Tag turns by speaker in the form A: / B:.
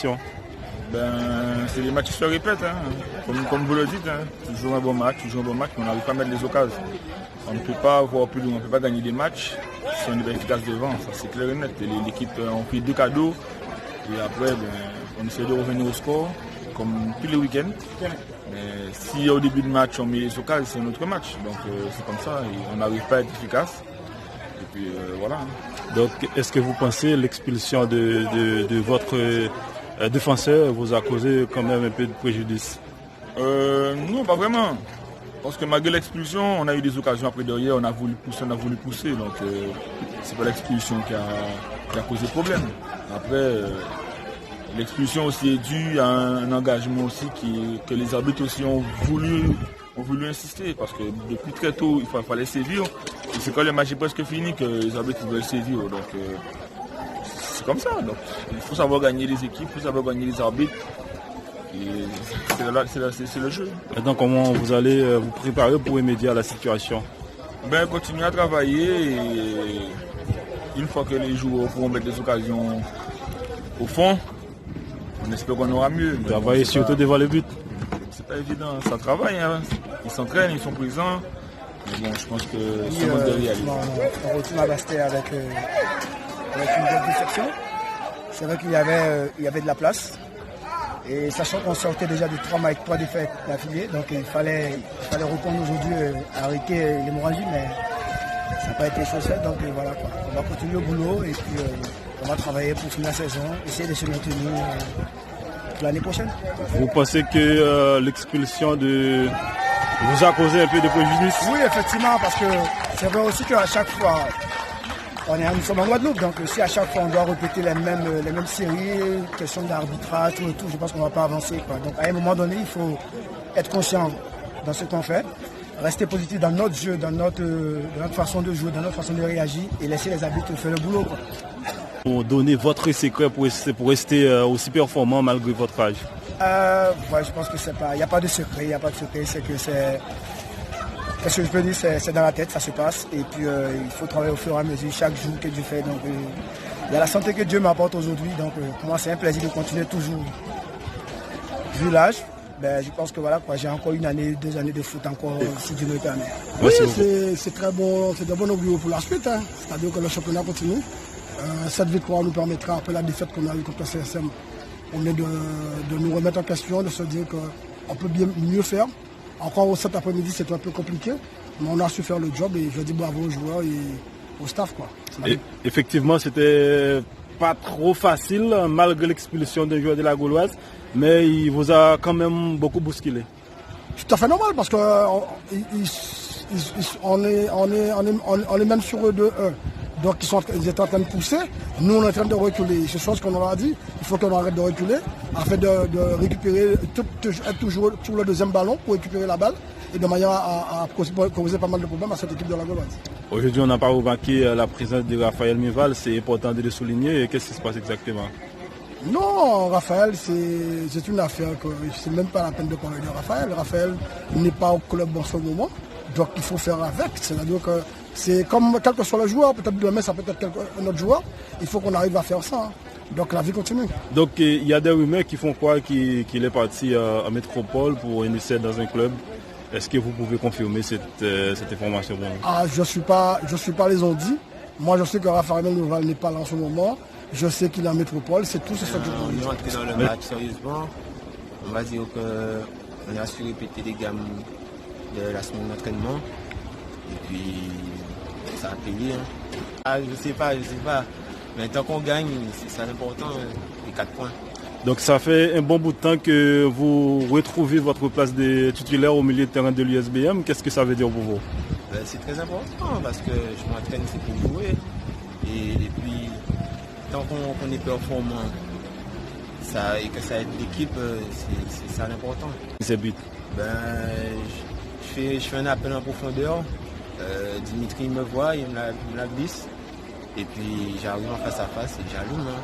A: question?
B: C'est les matchs qui se répètent, hein. Comme vous le dites, hein. Toujours un bon match, mais on n'arrive pas à mettre les occasions. On ne peut pas avoir plus loin, on ne peut pas gagner des matchs si on n'est pas efficace devant, ça c'est clair et net. L'équipe a pris 2 cadeaux et après on essaie de revenir au score comme tous les week-ends. Mais si au début de match on met les occasions, c'est un autre match. Donc c'est comme ça, et on n'arrive pas à être efficace. Et puis voilà.
A: Donc est-ce que vous pensez l'expulsion de votre défenseur vous a causé quand même un peu de préjudice?
B: Non, pas vraiment. Parce que malgré l'expulsion, on a eu des occasions après derrière, on a voulu pousser. Donc c'est pas l'expulsion qui a causé problème. Après, l'expulsion aussi est due à un engagement aussi que les arbitres aussi ont voulu insister. Parce que depuis très tôt, il fallait sévir. Et c'est quand le match est presque fini que les arbitres veulent sévir. Donc c'est comme ça. Donc, il faut savoir gagner les équipes, il faut savoir gagner les arbitres. C'est le jeu.
A: Maintenant, comment vous allez vous préparer pour remédier à la situation?
B: Continuer à travailler et une fois que les joueurs pourront mettre des occasions au fond, on espère qu'on aura mieux.
A: Travailler surtout devant le but.
B: C'est pas évident, ça travaille, hein. Ils s'entraînent, ils sont présents. Mais bon, je pense que c'est bon de réaliser.
C: On retourne à Bastet avec une bonne déception. C'est vrai qu'il y avait de la place. Et sachant qu'on sortait déjà de 3 défaites d'affilée, donc il fallait reprendre aujourd'hui, arrêter l'hémorragie, mais ça n'a pas été chose faite. Donc voilà quoi. On va continuer le boulot et puis on va travailler pour finir la saison, essayer de se maintenir pour l'année prochaine.
A: Vous pensez que l'expulsion vous a causé un peu de préjudice?
C: Oui, effectivement, parce que c'est vrai aussi qu'à chaque fois, nous sommes en Guadeloupe, donc si à chaque fois on doit répéter les mêmes séries, question d'arbitrage, tout, je pense qu'on ne va pas avancer, quoi. Donc à un moment donné, il faut être conscient dans ce qu'on fait, rester positif dans notre jeu, dans notre façon de jouer, dans notre façon de réagir et laisser les arbitres faire le boulot, quoi.
A: Pour donner votre secret pour rester aussi performant malgré votre âge?
C: Je pense que il n'y a pas de secret, qu'est-ce que je peux dire, c'est dans la tête, ça se passe. Et puis il faut travailler au fur et à mesure, chaque jour que Dieu fait. Donc il y a la santé que Dieu m'apporte aujourd'hui. Donc pour moi, c'est un plaisir de continuer toujours. Vu l'âge, je pense que voilà, quoi, j'ai encore 1 année, 2 années de foot encore, si Dieu me permet.
D: Oui, c'est très bon, c'est de bon augure pour la suite. Hein. C'est-à-dire que le championnat continue. Cette victoire nous permettra, après la défaite qu'on a eue contre le CSM, de nous remettre en question, de se dire qu'on peut bien mieux faire. Encore cet après-midi, c'était un peu compliqué, mais on a su faire le job et je dis bravo aux joueurs et au staff, quoi.
A: Effectivement, c'était pas trop facile malgré l'expulsion d'un joueur de la Gauloise, mais il vous a quand même beaucoup bousculé.
D: C'est tout à fait normal parce qu'on est même sur eux 2-1. Donc ils étaient en train de pousser, nous on est en train de reculer. C'est chose qu'on leur a dit, il faut qu'on arrête de reculer afin de récupérer, être toujours sur le deuxième ballon pour récupérer la balle et de manière à causer pas mal de problèmes à cette équipe de la Gauloise.
A: Aujourd'hui on n'a pas remarqué la présence de Raphaël Mival, c'est important de le souligner. Qu'est-ce qui se passe exactement?
D: Non, Raphaël, c'est une affaire que c'est même pas la peine de parler de Raphaël. Raphaël n'est pas au club en ce moment, donc il faut faire avec. C'est-à-dire que c'est comme quel que soit le joueur, peut-être demain ça peut être un autre joueur, il faut qu'on arrive à faire ça. Hein. Donc la vie continue.
A: Donc il y a des rumeurs qui font quoi qu'il est parti en métropole pour initier dans un club. Est-ce que vous pouvez confirmer cette information?
D: Je suis pas les ont dit. Moi je sais que Raphaël Mival n'est pas là en ce moment. Je sais qu'il est en métropole, c'est tout, c'est ça que je peux dire.
E: On est entré dans le match sérieusement. On va dire qu'on a su répéter les gammes de la semaine d'entraînement. Et puis ça a payé. Hein. Je sais pas. Mais tant qu'on gagne, c'est l'important, les 4 points.
A: Donc ça fait un bon bout de temps que vous retrouvez votre place de titulaire au milieu de terrain de l'USBM. Qu'est-ce que ça veut dire pour vous?
E: C'est très important parce que je m'entraîne, c'est pour jouer. Et puis, tant qu'on est performant et que ça aide l'équipe, c'est ça l'important.
A: C'est but.
E: Je fais un appel en profondeur. Dimitri me voit, il me la glisse. Et puis j'arrive en face à face et j'allume. Hein.